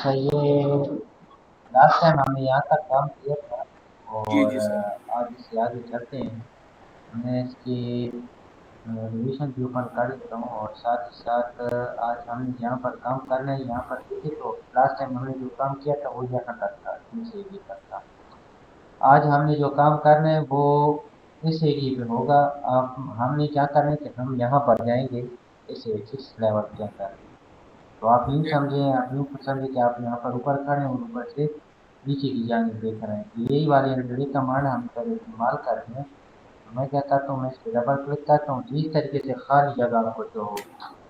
अच्छा, ये last time हमने यहाँ तक काम किया था जी और जी सर। आज इससे आगे चलते हैं। मैं इसकी रिवीजन के ऊपर कर लेता हूँ और साथ ही साथ आज हमने जहाँ पर काम करना है यहाँ पर देखे तो लास्ट टाइम हमने जो काम किया था वो यहाँ तक था, इस एरिए तक था। आज हमने जो काम करना है वो इस एरिए पे होगा। आप हमने क्या करना है कि हम यहाँ पर जाएंगे इस लेवल के अंदर। तो आप यूँ समझें, आप यूँ समझें कि आप यहाँ पर ऊपर खड़े हैं और ऊपर से नीचे की जानिब देख रहे हैं। तो यही वाली एंट्री कमांड हम पहले इस्तेमाल करते हैं। तो मैं क्या करता हूँ, मैं इस पर डबल क्लिक करता हूँ, इस तरीके से खाली जगह आपको शो हो।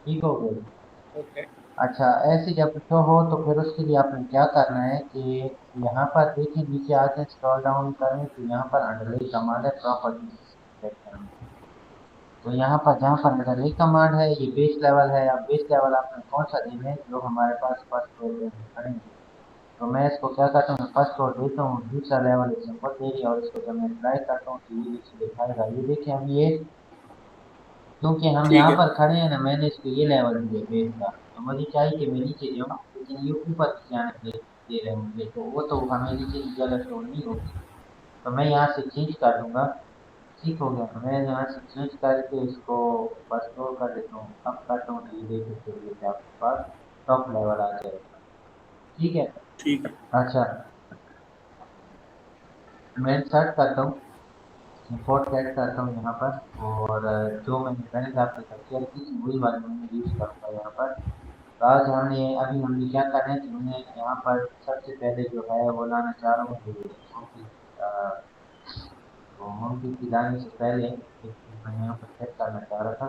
ठीक हो गया। ओके। अच्छा, ऐसे जब शो हो तो फिर उसके लिए आपने क्या करना है कि यहाँ पर देखिए नीचे आते हैं, स्क्रॉल डाउन करें तो यहाँ पर अंडरलाइन कमांड है प्रॉपर्टीज सेक्शन में। तो यहाँ पर जहाँ पर अंडरलाइन कमांड है ये बेस लेवल है। अब बेस लेवल आपने कौन सा देना है जो हमारे पास फर्स्ट फ्लोर पे खड़े हैं। तो मैं इसको क्या करता हूँ, फर्स्ट फ्लोर देता हूँ, दूसरा लेवल इसमें फर्स्ट एरिया और इसको जब मैं अप्लाई करता हूँ तो ये नीचे दिखाएगा। ये देखिए हम ये क्योंकि हम ठीक यहाँ है। पर खड़े हैं ना, मैंने इसको ये लेवल दिया बेस का। तो मुझे चाहिए कि मैं नीचे जाऊँ लेकिन ये ऊपर की जाने दे रहे हैं मुझे, तो वो तो हमें नीचे की जगह शो नहीं होगी। तो मैं यहाँ से चेंज कर दूंगा। ठीक हो गया, मैं यहाँ से चेंज करके इसको फर्स्ट फ्लोर कर देता हूँ। अब करता हूँ तो ये देखिए फिर ये आपके पास टॉप लेवल आ जाएगा। ठीक है। ठीक है। अच्छा, मैं सर्च करता हूँ, इंपोर्ट ऐड करता हूँ यहाँ पर और जो मैंने पहले आपके साथ शेयर की थी वही वाली मैंने यूज़ करूँगा यहाँ पर। तो आज हमने क्या करना है कि मैं यहाँ पर सबसे पहले जो है वो लाना चाह रहा हूँ कि मोमकी की लाने से पहले एक चीज़ मैं यहाँ पर चेक करना चाह रहा था।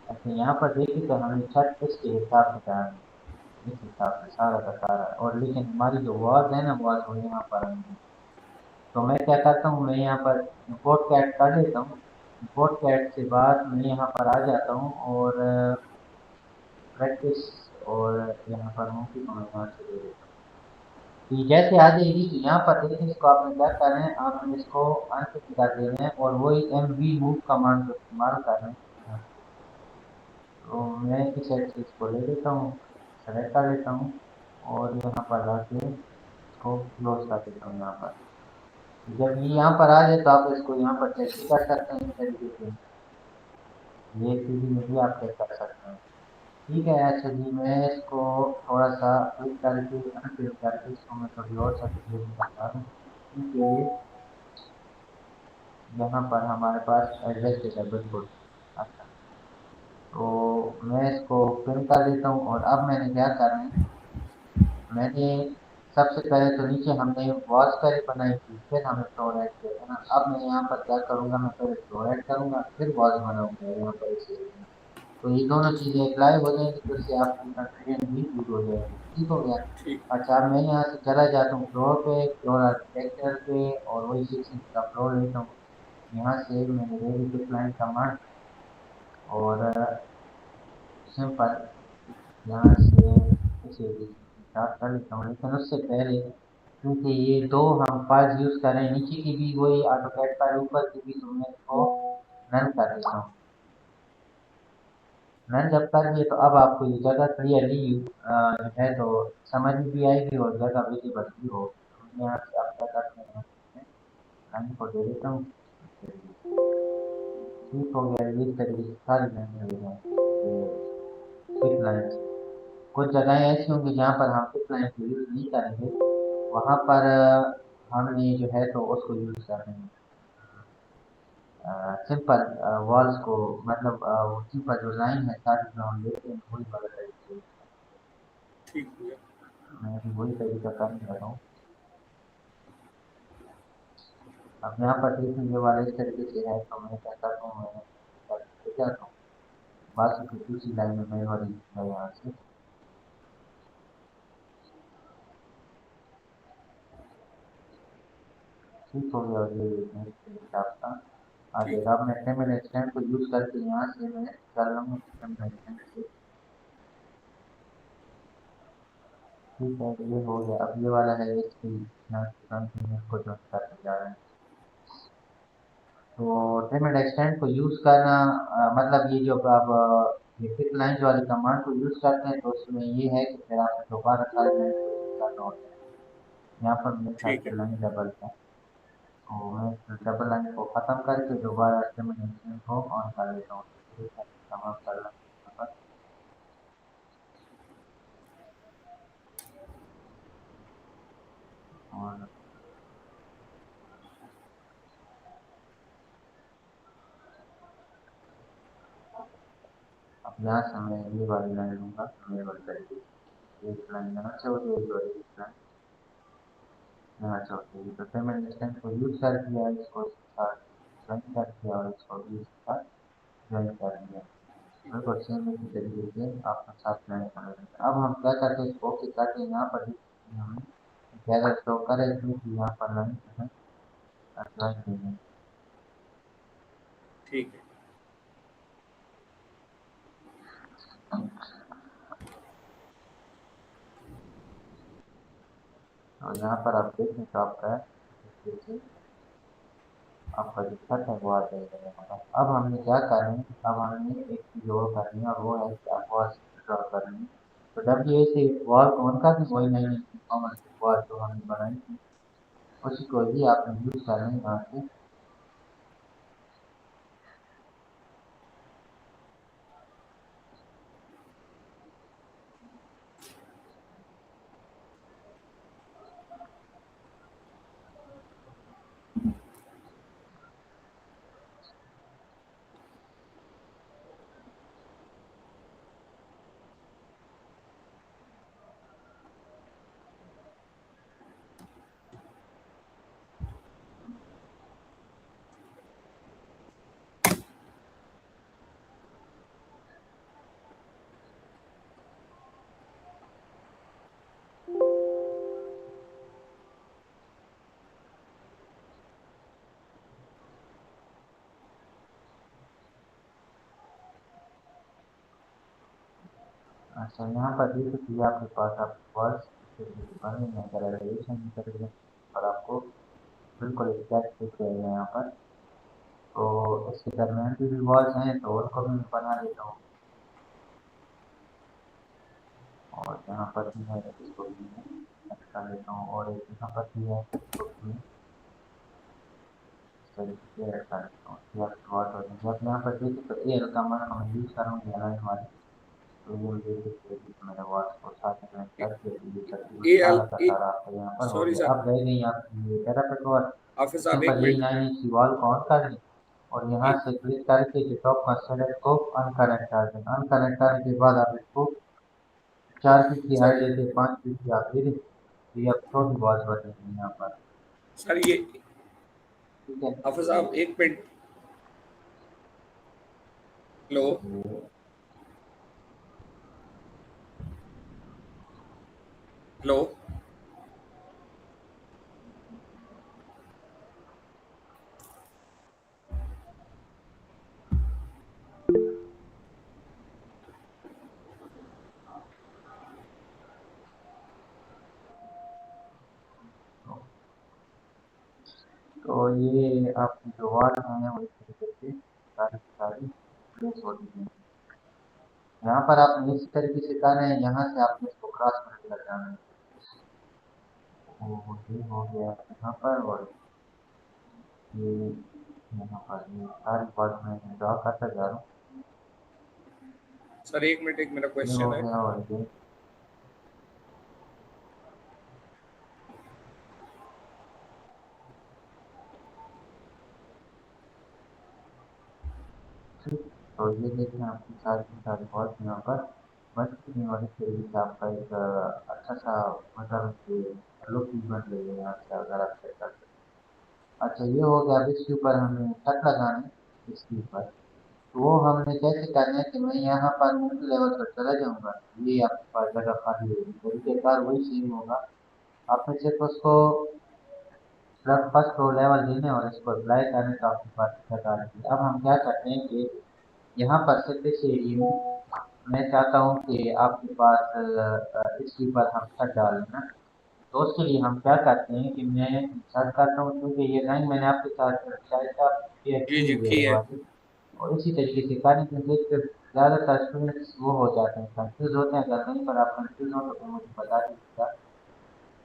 अच्छा, यहाँ पर देखिए तो हमें छत इसके हिसाब से करना है, इस हिसाब से सारा का सारा। और लेकिन हमारी जो वॉल है ना वॉल वो यहाँ पर आएंगी। तो मैं क्या करता हूँ, मैं यहाँ पर इंपोर्ट कैट कर लेता हूँ। इंपोर्ट कैट के बाद मैं यहाँ पर आ जाता हूँ और प्रैक्टिस और यहाँ पर मोमकी को मैं यहाँ से ले लेता हूँ। तो ये जैसे आ जाएगी तो यहाँ पर देखिए इसको आपने क्या करना है, आपने इसको अनटिक कर देना है और वही एम वी मूव कमांड को इस्तेमाल करना है। तो मैं इस साइड से इसको ले लेता हूँ, सेलेक्ट कर लेता हूँ और यहाँ पर आके इसको क्लोज कर देता हूँ यहाँ पर। जब ये यहाँ पर आ जाए तो आप इसको यहाँ पर चेक भी कर सकते हैं इस तरीके से। ये सीधी में भी आप चेक कर सकते हैं। ठीक है। अच्छा जी, मैं इसको थोड़ा सा क्लिक करके अनक्लिक करके इसको मैं थोड़ी और सेटिंग करता हूँ इसके लिए। यहाँ पर हमारे पास एडजस्ट है बिल्कुल। अच्छा, तो मैं इसको पिन कर देता हूँ और अब मैंने क्या करना है, मैंने सबसे पहले तो नीचे हमने वॉल्स पहले बनाई थी फिर हमने फ्लोर ऐड किया था ना। अब मैं यहाँ पर क्या करूँगा, मैं पहले फ्लोर ऐड करूँगा फिर वॉल्स बनाऊंगा यहाँ पर इस area में। तो ये दोनों चीज़ें अप्लाई हो जाएंगी तो इससे आपकी कंफ्यूजन भी दूर हो जाएगी। ठीक हो गया। ठीक। अच्छा, अब मैं यहाँ से चला जाता हूँ फ्लोर पे, फ्लोर आर्किटेक्चर पे और वही 6 इंच का फ्लोर लेता हूँ। यहाँ से मैंने रेडी लाइन कमांड और सिंपल यहाँ से इसे स्टार्ट कर लेता हूँ। लेकिन उससे पहले क्योंकि ये दो हम फाइल्स यूज़ कर रहे हैं, नीचे की भी वही ऑटोकैड फाइल ऊपर की भी, तो मैं इसको रन कर देता हूँ। रन जब कर दिए तो अब आपको ये जगह क्लियरली जो है तो समझ में भी आएगी और जगह विजिबल भी होगी। तो मैं यहाँ से आप क्या करते हैं, रन को दे देता हूँ। ठीक हो गया। इस तरीके से सारी लाइन हो जाए फिट लाइन। कुछ जगहें ऐसी होंगी जहाँ पर हम फिट लाइन को यूज़ नहीं करेंगे, वहाँ पर हमने जो है तो उसको यूज़ कर रहे हैं सिंपल वॉल्स को, मतलब वो सिंपल जो लाइन है सारी जो हम लेते हैं वही वाला तरीके। ठीक हो गया। मैं भी वही तरीका कर रहा हूँ। अब यहाँ पर देखिए ये वाला इस तरीके से है तो मैं क्या करता हूँ, मैं करके जाता हूँ बाकी फिर दूसरी लाइन में मैं वाली है यहाँ से। ठीक हो गया और ये नेक्स्ट पेज आपका आ ठीक। जाएगा। अब मैं टेमल एक्सटेंड को यूज़ करके यहाँ से मैं कर रहा हूँ टेमल एक्सटेंड से। ठीक है, ये हो गया। अब ये वाला है इसकी यहाँ से कंटिन्यू को जो करने जा रहे हैं। तो टेमल एक्सटेंड को यूज़ करना मतलब ये जो अब ये फिक्स लाइन्स वाली कमांड को यूज़ करते हैं तो उसमें ये है कि फिर आपको दोबारा सारी लाइन को यूज़ करना होता है। यहाँ पर मेरे ख्याल ठीक है। से लाइन डबल है, तो मैं डबल लाइन को ख़त्म करके दोबारा टर्मिनेशन को ऑन कर लेता हूँ। तो ये तमाम कर लेते हैं यहाँ पर। और अब यहाँ से मैं ये वाली लाइन लूँगा मेल करके, एक लाइन यहाँ से होती है और एक लाइन यहाँ से होती है। तो पेमेंट डिस्टेंस को यूज़ कर दिया, इसको इसके साथ ज्वाइन कर दिया और इसको भी इसके साथ ज्वाइन कर दिया। बिल्कुल सेम इसी तरीके से आपके साथ ज्वाइन कर देंगे। अब हम क्या करते हैं, इसको ओके करके यहाँ पर हमें गैलर शो करेगी कि यहाँ पर लाइन हमें ज्वाइन देंगे। ठीक है। और यहाँ पर आप देखें तो आपका जैसे आपका जो छत है वो आ जाएगा यहाँ पर। अब हमने क्या करना है, अब हमने एक चीज़ और करनी है और वो है कि आपको ड्रॉ करनी है। तो डब्ल्यू से वॉल को ऑन कर दें, वही नई कॉमन वॉल जो हमने बनाई थी उसी को ही आपने यूज़ करना है यहाँ से। अच्छा, यहाँ पर देख सकते आपके पास आप वर्ड्स बने हैं अगर एलिवेशन करेंगे और आपको बिल्कुल एग्जैक्ट दिख जाएगा यहाँ पर। तो इसके दरमियान भी वॉल्स हैं तो उनको भी मैं बना लेता हूँ, और यहाँ पर भी है इसको भी मैं ऐड कर लेता हूँ, और एक यहाँ पर भी है इसको भी मैं इस तरीके से ऐड कर लेता हूँ। ये आपकी वॉल हो जाएगी। अब यहाँ पर देखिए तो ए का मान मैं यूज़ करूँगी अलाइन वाले, तो ये मुझे दिख जाएगी कि मैंने वॉल्स को साथ में कर दिया, तो ये तकरीबन ए एल सारा का ए सारा आपका यहाँ पर हो सॉरी गया। सर, अब रह गई आपकी ये पैरापेट वॉल। हाफिज साहब एक सिंपल यही मिनट। 9 इंच की वॉल को ऑन कर लें और यहाँ जी से क्लिक करके जो टॉप का सेलेक्ट को अनकरेक्ट कर दें। अनकरेक्ट करने के बाद आप इसको 4 फीट की सर। हाइट देते 5 फीट की आप दे दें, तो ये अब छोटी वॉल्स बनेगी यहाँ पर। सर ये ठीक है। हाफिज साहब एक मिनट। हेलो। ये हेलो। तो ये आपकी जो वॉल है वो इस तरीके से सारी की सारी प्लेस हो चुकी है। यहाँ पर आपने इसी तरीके से करना है, यहाँ से आपने इसको क्रॉस करके लगाना है। ये हो गया यहाँ पर, और ये यहाँ पर ये सारी वॉल में ड्रॉ करता जा रहा हूँ। सर एक मिनट, एक मेरा ये हो क्वेश्चन है। गया, और ये ठीक। तो ये देखें आपकी सारी की सारी वॉल्स यहाँ पर बन चुकी हैं, और इस तरीके से आपका एक अच्छा सा मतलब कि लुक भी बन रही है यहाँ से अगर आप चेक कर सकते हैं। अच्छा, ये हो गया। अब इसके ऊपर हमें छत लगाना है इसके ऊपर। तो वो हमने कैसे करना है कि मैं यहाँ पर मिडिल लेवल पर चला जाऊँगा, ये आपके पास जगह खाली होगी, तरीकेकार वही सेम होगा। आपने सिर्फ उसको फर्स्ट रो लेवल देने और इसको अप्लाई करने तो आपके पास छत आ जाएगी। अब हम क्या करते हैं कि यहाँ पर सिर्फ इस एरिए में मैं चाहता हूँ कि आपके पास इसके ऊपर हम छत डालें ना। तो उसके लिए हम क्या करते हैं कि मैं सर्च करता हूँ, क्योंकि ये लाइन मैंने आपके साथ शायद आप शेयर जी की जी हुई है की ये है। वाली, और इसी तरीके से करें। ज़्यादातर स्टूडेंट्स वो हो जाते हैं, कंफ्यूज होते हैं। अगर कहीं पर आप कंफ्यूज हो तो फिर मुझे बता दीजिएगा।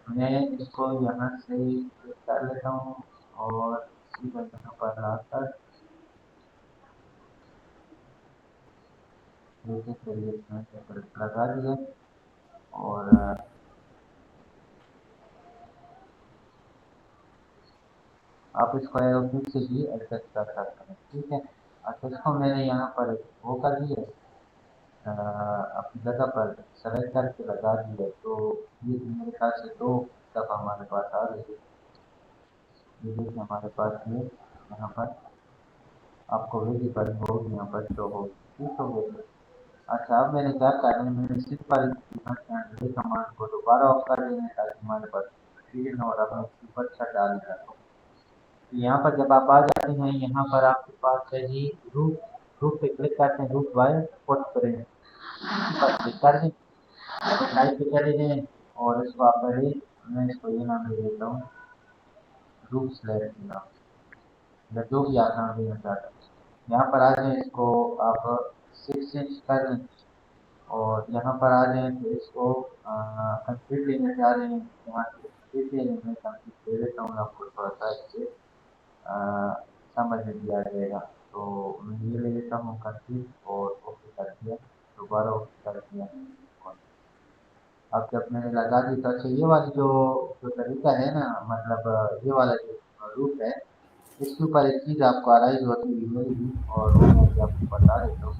मैं इसको यहाँ से क्लिक कर लेता हूँ और सीधा यहाँ पर आकर नीचे से ये लगा दिया और आप इसको एरो की से भी एडजस्ट कर सकते हैं। ठीक है, अच्छा इसको मैंने यहाँ पर वो कर दिया, अपनी जगह पर सेलेक्ट करके लगा दिया। तो ये मेरे ख्याल से 2 दफ़ा हमारे पास आ गई। ये देखिए हमारे पास ये यहाँ पर आपको विजिबल होगी, यहाँ पर शो होगी। ठीक हो गया। अच्छा अब मैंने क्या करना है, मैंने सिंपल कमांड को दोबारा ऑफ कर देना है ताकि हमारे पास स्क्रीन और अपना ऊपर छत डाल दिया। तो यहाँ पर जब आप आ जाते हैं, यहाँ पर आपके पास है जी रूफ। रूफ पे क्लिक करते हैं, रूफ बाय फुटप्रिंट पर क्लिक कर दें, साइड पे चले जाएं और इसको आप पहले, मैं इसको ये नाम दे देता हूँ रूफ स्लैब के नाम, या जो भी आप नाम देना चाहते हैं। यहाँ पर आ जाए, इसको आप 6 इंच कर दें और यहाँ पर आ जाए तो इसको कंप्लीट लेने जा रहे हैं। यहाँ से कंप्लीट ले लेंगे, कंप्लीट दे देता हूँ आपको, थोड़ा सा इससे समझ में भी आ जाएगा। तो मैं ये ले लेता हूँ कंप्लीट और ओके कर दिया, दोबारा ओके कर दिया। अब जब मैंने लगा दी तो अच्छा ये वाली जो जो तरीका है ना, मतलब ये वाला जो रूट है, इसके ऊपर एक चीज़ आपको अराइज होती हुई मिलेगी और वो मैं भी आपको बता देता हूँ।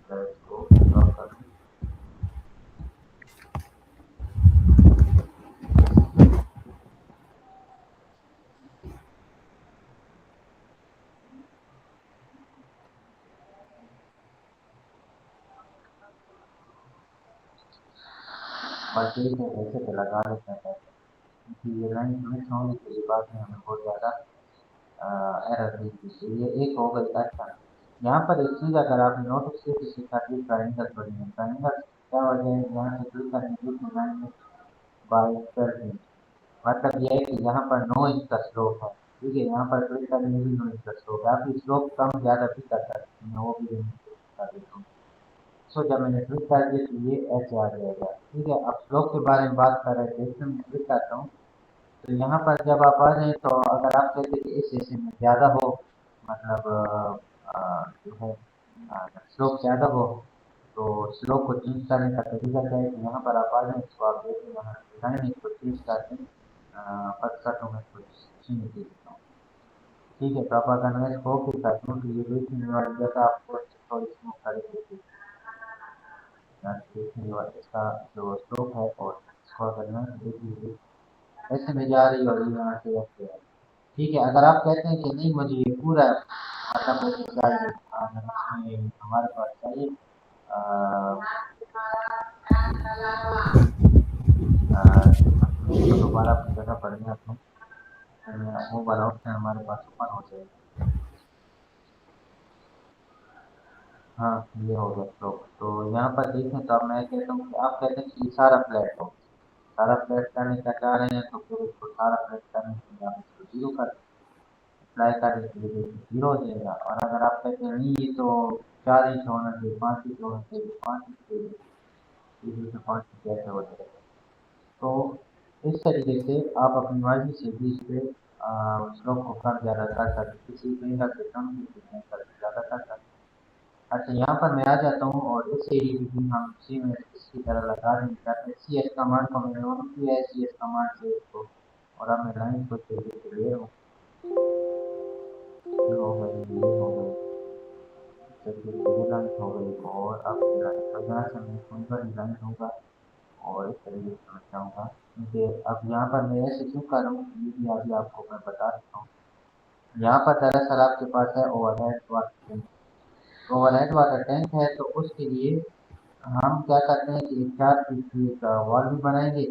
इसको ड्रॉ कर दूँ। बस ठीक है, ऐसे तो लगा लेते हैं क्योंकि ये लाइन मिस होने के बाद में हमें बहुत ज़्यादा एरर देती है। ये एक हो गई। अच्छा यहाँ पर एक चीज़ अगर आपने नोटिस की तो सीखा कि ट्राइंगल बनी है। ट्राइंगल क्या वजह है, यहाँ से क्लिक करने की लाइन में बाई कर दें, मतलब ये है कि यहाँ पर 9 इंच का स्लोप है। ठीक है, यहाँ पर क्लिक करने भी 9 इंच का स्लोप है। आप स्लोप कम ज़्यादा भी कर सकते हैं, वो भी कर देता हूँ। सो जब मैंने क्लिक कर दिया तो ये ऐसे आ जाएगा। ठीक है, अब स्लोप के बारे में बात कर रहे थे, इसमें मैं क्लिक करता हूँ तो यहाँ पर जब आप आ जाए तो अगर आप कहते हैं कि इस हिस्से में ज़्यादा हो, मतलब जो है स्लोप ज़्यादा हो, तो स्लोप को चेंज करने का तरीका क्या है कि यहाँ पर आप आ जाए, इसको आप देखिए यहाँ डिज़ाइन इसको चेंज करके फर्स्ट कट में कुछ चेंज दे देता हूँ। ठीक है, तो आप अगर मैं इसको ओके करता हूँ तो ये देखने वाली जगह आपको थोड़ी स्मूथ करेगी, देखने वाला इसका जो स्लोप है। और इसको अगर मैं देखिए ऐसे में जा रही है और ये यहाँ से ऐसे है। ठीक है, अगर आप कहते हैं कि नहीं मुझे ये पूरा मतलब मुझे चाहिए, इसमें हमारे पास चाहिए इसको दोबारा अपनी जगह पर गया तो वो वाला ऑप्शन हमारे पास ओपन हो जाएगा। हाँ ये हो गया। तो यहाँ पर देखें तो अब मैं कहता हूँ कि आप कहते हैं कि ये सारा फ्लैट हो, सारा फ्लैट करने का चाह रहे हैं तो फिर इसको सारा फ्लैट करने के लिए आप इसको 0 कर अप्लाई कर देंगे, देखिए 0 हो जाएगा। और अगर आप कहते हैं नहीं ये तो 4 इंच होना चाहिए, 5 इंच होना चाहिए, 5 इंच चाहिए, तो से 5 इंच कैसे हो जाएगा। तो इस तरीके से आप अपनी मर्जी से भी इस पे स्लोप को कम ज़्यादा कर सकते, किसी एंगल से कम किसी एंगल से ज़्यादा कर सकते। अच्छा यहाँ पर मैं आ जाता हूँ और इस एरिया की भी हम सी में इसकी तरह लगा देंगे, ताकि सी एस कमांड को मैंने ऑन किया है, सी एस कमांड से इसको, और अब मैं लाइन को तेजी से ले रहा हूँ। ये हो गई, ये हो गई, जैसे ये लाइन हो गई और अब ये लाइन, तो यहाँ से मैं कोई सा डिज़ाइन होगा और इस तरीके से मैं चाहूँगा। क्योंकि अब यहाँ पर मैं ऐसे क्यों कर रहा हूँ ये भी अभी आपको मैं बता देता हूँ। यहाँ पर दरअसल आपके पास है overhead water tank. Overhead water tank है तो उसके लिए हम क्या करते हैं कि 4 फीट की एक वॉल भी बनाएंगे,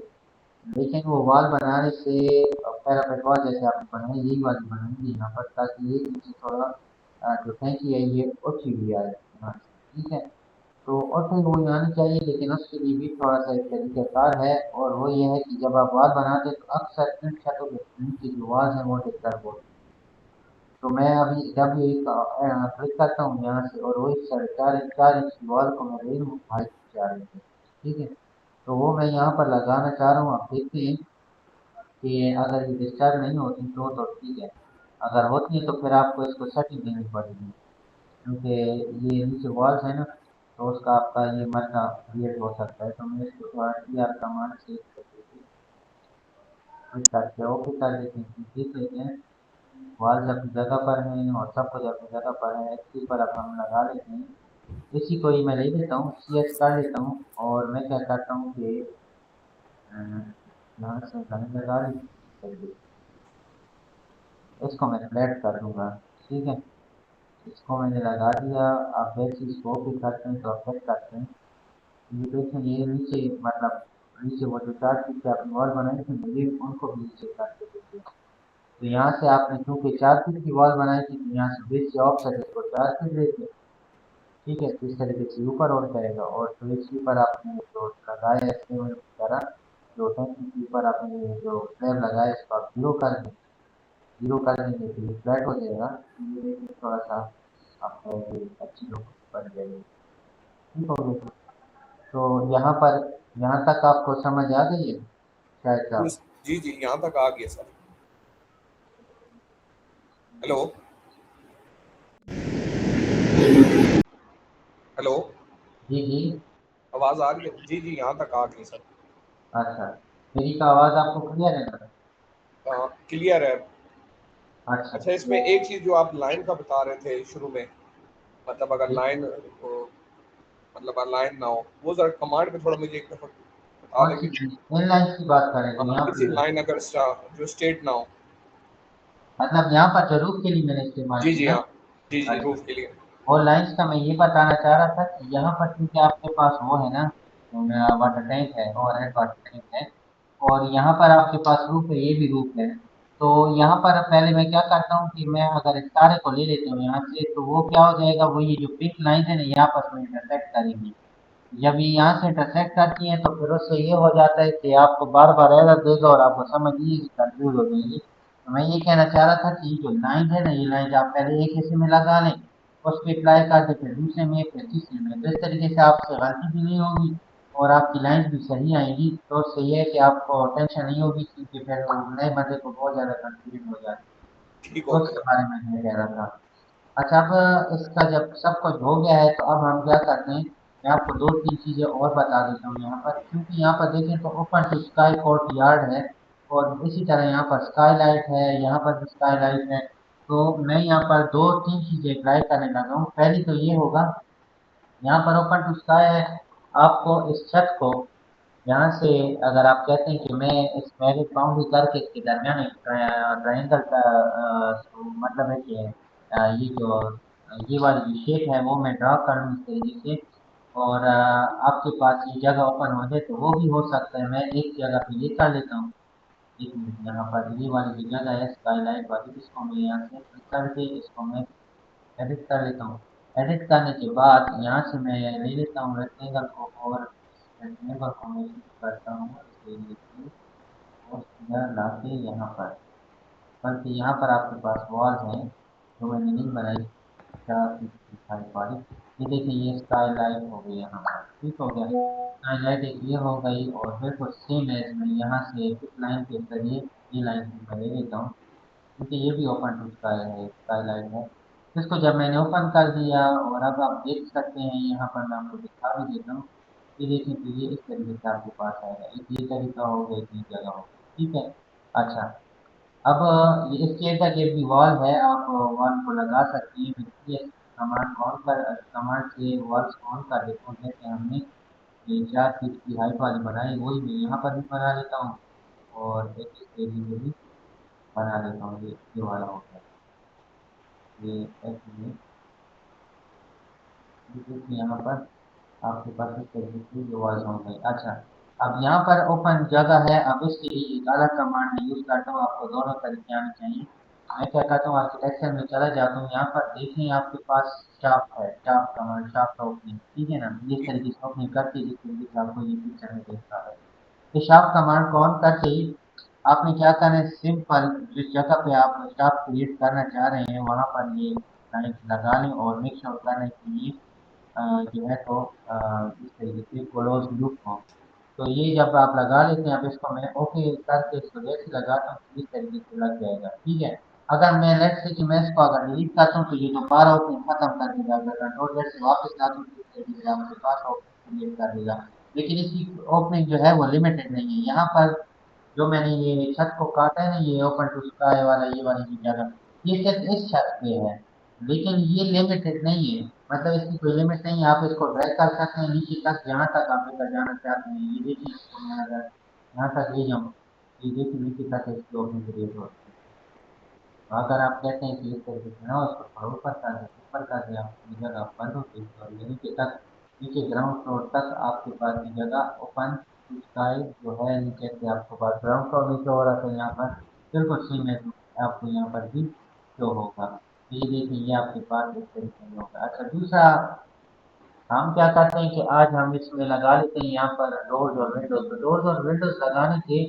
लेकिन वो वॉल बनाने से पैरापेट वॉल जैसे आपने बनाई यही वाली बनाएंगे यहाँ पर, ताकि ये नीचे थोड़ा जो टैंकी है ये ऊँची भी आए यहाँ से। ठीक है, तो उठनी हुई आनी चाहिए, लेकिन उसके लिए भी थोड़ा सा एक तरीकाकार है और वो ये है कि जब आप वॉल बनाते हैं तो अक्सर इन छतों के नीचे जो वॉल है वो डिस्टर्ब होती है। तो मैं अभी जब एक क्लिक करता हूँ यहाँ से और वही 4.5 इंच की वॉल को मैं ले लूँ हाइट 4 इंच है, ठीक है। तो वो मैं यहाँ पर लगाना चाह रहा हूँ, आप देखते हैं कि अगर ये डिस्चार्ज नहीं होती तो ठीक है, अगर होती है तो फिर आपको इसको सेटिंग देनी पड़ेगी, क्योंकि ये नीचे वॉल्स है ना, तो उसका आपका ये मसला क्रिएट हो सकता है। तो मैं इसको थोड़ा टी आर कमांड से क्लिक करके ओके कर देते हैं, देख लेते हैं वॉल्स अपनी जगह पर हैं और सब कुछ अपनी जगह पर है। इसके ऊपर अब हम लगा लेते हैं, इसी को ही मैं ले लेता हूँ, सी एस कर लेता हूँ और मैं क्या करता हूँ कि यहाँ से लाइन लगा ली, इसको मैं फ्लैट कर दूंगा, ठीक है। इसको मैंने लगा दिया। आप जैसे इसको ओके करते हैं तो आप चेक करते हैं, ये देखें ये नीचे मतलब नीचे वो जो 4 फीट की आपने वॉल बनाई थी ये उनको भी नीचे करके देखिए। तो यहाँ से आपने क्योंकि 4 फीट की वॉल बनाई थी तो यहाँ से बेस से ऑफसेट इसको 4 फीट देते, ठीक है। तो इस तरीके से ऊपर उठ जाएगा और जो इसके ऊपर आपने जो लगाया है इसमें तरह जो टैंकी के ऊपर आपने जो फ्लेम लगाया इसको आप जीरो कर दें, जीरो कर देंगे तो ये फ्लैट हो जाएगा। ये देखिए थोड़ा सा आपको ये अच्छी लुक बन जाएगी, ठीक हो गया। तो यहाँ पर यहाँ तक आपको समझ आ गई है शायद साहब? जी जी, यहाँ तक आ गया सर। हेलो हेलो, जी जी। आवाज आ रही है? जी जी, यहाँ तक आ गई सर। अच्छा, मेरी का आवाज़ आपको क्लियर है ना? क्लियर है। अच्छा। अच्छा, इसमें एक चीज जो आप लाइन का बता रहे थे शुरू में, मतलब अगर जी, लाइन मतलब लाइन ना हो, वो जरा कमांड में थोड़ा मुझे एक दफा बता कौन सी देंगे। चीज़ इनलाइन की बात कर रहे थे यहाँ किसी पे? लाइन अगर जो स्ट्रेट ना हो। मतलब यहाँ पर जो रूफ के लिए मैंने इस्तेमाल जी की जी ना। हाँ। जी जी, अच्छा, रूफ के लिए। और लाइन्स का मैं ये बताना चाह रहा था कि यहाँ पर क्योंकि आपके पास वो है ना वाटर टैंक है और हेड वाटर टैंक है और यहाँ पर आपके पास रूफ है, ये भी रूफ है। तो यहाँ पर पहले मैं क्या करता हूँ कि मैं अगर इस तारे को ले लेता हूँ यहाँ से तो वो क्या हो जाएगा, वो ये जो पिंक लाइन है ना ये आपस में इंटरसेक्ट करेंगी। जब ये यहाँ से इंटरसेक्ट करती हैं तो फिर उससे ये हो जाता है कि आपको बार बार एरर देगा और आपको समझ नहीं कंफ्यूज हो जाएगी। तो मैं ये कहना चाह रहा था कि ये जो लाइन है ना ये लाइन आप पहले एक हिस्से में लगा लें, उस पर अप्लाई कर दें, फिर दूसरे में, फिर तीसरे में, तो इस तरीके से आपसे गलती भी नहीं होगी और आपकी लाइन भी सही आएगी। तो उससे ये है कि आपको टेंशन नहीं होगी, क्योंकि फिर वो नए बंदे को बहुत ज़्यादा कंफ्यूजन हो जाती ठीक है। हो उसके गया बारे में मैं कह रहा था। अच्छा, अब इसका जब सब कुछ हो गया है तो अब हम क्या करते हैं, मैं आपको दो तीन चीज़ें और बता देता हूँ यहाँ पर, क्योंकि यहाँ पर देखें तो open to sky courtyard है और इसी तरह यहाँ पर स्काई लाइट है, यहाँ पर भी स्काई लाइट है। तो मैं यहाँ पर दो तीन चीज़ें ट्राई करने लगा हूँ। पहली तो ये होगा, यहाँ पर ओपन टू स्काई है, आपको इस छत को यहाँ से अगर आप कहते हैं कि मैं इस मैरिज बाउंड्री करके इसके दरमियान एक ट्रायंगल का मतलब है कि ये जो ये वाली जो शेप है वो मैं ड्रा कर लूँ इस तरीके से और आपके पास ये जगह ओपन हो जाए तो वो भी हो सकता है। मैं एक जगह पे ये कर लेता हूँ, एक मिनट, यहाँ पर ये वाली जो जगह है स्काईलाइट वाली इसको मैं यहाँ से क्लिक करके इसको मैं एडिट कर लेता हूँ। एडिट करने के बाद यहाँ से मैं ले लेता हूँ रेक्टेंगल को और रेक्टेंगल को मैं शिफ्ट करता हूँ इस एरिए से और सीधा लाके यहाँ पर, बल्कि यहाँ पर आपके पास वॉल्स हैं जो मैंने नहीं बनाई 4 फीट वाली। ये देखिए ये स्काई लाइट हो गई यहाँ पर, ठीक हो गया। स्काई लाइट एक ये हो गई और बिल्कुल सेम एज मैं यहाँ से इस लाइन के जरिए ये लाइन मैं ले लेता हूँ, क्योंकि ये भी ओपन टू स्काई है, स्काई लाइट है। इसको जब मैंने ओपन कर दिया और अब आप देख सकते हैं यहाँ पर मैं आपको दिखा भी देता हूँ, ये देखें तो ये इस तरीके से आपके पास आएगा, एक ये तरीका हो गया, एक ये जगह हो गई, ठीक है। अच्छा, अब ये इसके इर्द गिर्द भी वॉल है, आप वॉल को लगा सकते हैं। ये कमांड ऑन कर, कमांड से वॉल्स ऑन कर देता हूँ, जैसे हमने ये 4 फीट की हाइट वाली बनाई वही मैं यहाँ पर भी बना लेता हूँ और एक इस एरिया में भी बना लेता हूँ। ये वाला हो गया, ये ऐसे में ये देखिए यहाँ पर आपके पास इस तरीके से ये वॉल्स हो गई। अच्छा, अब यहाँ पर ओपन जगह है, अब इसके लिए एक अलग कमांड मैं यूज करता हूँ, आपको दोनों तरीके आने चाहिए। मैं क्या करता हूँ आर्किटेक्चर में चला जाता हूँ, यहाँ पर देखें आपके पास शाफ्ट है, शाफ्ट कमांड, शाफ्ट ओपनिंग, ठीक है ना, ये इस ठीक। तरीके से ओपनिंग करके जिस तरीके से आपको ये पिक्चर में देख रहा है। ये शाफ्ट कमांड को ऑन करके ही आपने क्या करना है, सिंपल जिस जगह पे आप स्टाफ क्रिएट करना चाह रहे हैं वहां पर ये लाइन लगा लें और मेक श्योर करना कि ये जो है तो इस तरीके से क्लोज लूप हो। तो ये जब आप लगा लेते हैं, अब इसको मैं ओके करके इसको जैसे लगाता हूँ तो इस तरीके से लग जाएगा, ठीक है। अगर मैं लेट से कि मैं इसको अगर डिलीट करता हूँ तो ये दोबारा ओपन खत्म कर देगा, अगर कंट्रोल जेड से वापस लाता हूँ तो इस तरीके से आपके पास ओपन क्रिएट कर देगा। लेकिन इसकी ओपनिंग जो है वो लिमिटेड नहीं है। यहाँ पर जो मैंने ये छत को काटा है ना, ये ओपन टू स्काई वाला ये वाली जो जगह, ये सिर्फ इस छत पे है, लेकिन ये लिमिटेड नहीं है। मतलब इसकी कोई लिमिट नहीं है, आप इसको ड्रैग कर सकते हैं नीचे तक जहाँ तक आप लेकर जाना चाहते हैं। ये देखिए, इसको मैं अगर यहाँ तक ले जाऊँ, ये देखिए नीचे तक इसकी ओपनिंग क्रिएट होती है। तो अगर आप कहते हैं कि इस तरीके से ना उसको थोड़ा ऊपर कर दें, आपकी जगह बंद होती है और ये नीचे तक, नीचे ग्राउंड फ्लोर तक आपके पास की जगह ओपन टू स्काई जो है, नीचे से आपके पास ग्राउंड फ्लोर नीचे हो रहा था, यहाँ पर बिल्कुल सेम है, आपको यहाँ पर भी शो होगा। तो ये देखिए, ये आपके पास इस तरीके में होगा। अच्छा, दूसरा हम क्या करते हैं कि आज हम इसमें लगा लेते हैं यहाँ पर डोर्स और विंडोज। तो डोर्स और विंडोज लगाने के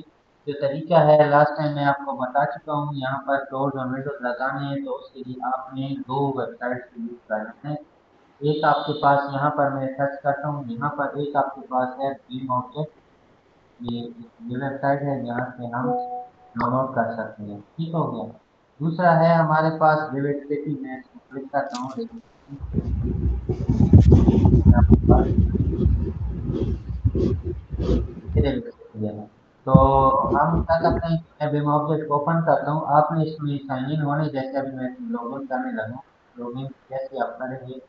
जो तरीका है, लास्ट टाइम मैं आपको बता चुका हूँ। यहाँ पर डोर्स और विंडोज लगाने हैं तो उसके लिए आपने दो वेबसाइट यूज करना है। एक आपके पास यहाँ पर मैं सर्च करता हूँ, यहाँ पर एक आपके पास है बीम ऑब्जेक्ट, ये वेबसाइट है जहाँ से हम डाउनलोड कर सकते हैं, ठीक हो गया। दूसरा है हमारे पास रिविट सिटी, मैं इसको क्लिक करता हूँ, तो हम क्या करते हैं, मैं बिम ऑब्जेक्ट को ओपन करता हूँ। आपने इसमें साइन इन होने, जैसे अभी मैं लॉगिन करने लगा, लॉगिन जैसे आप करेंगे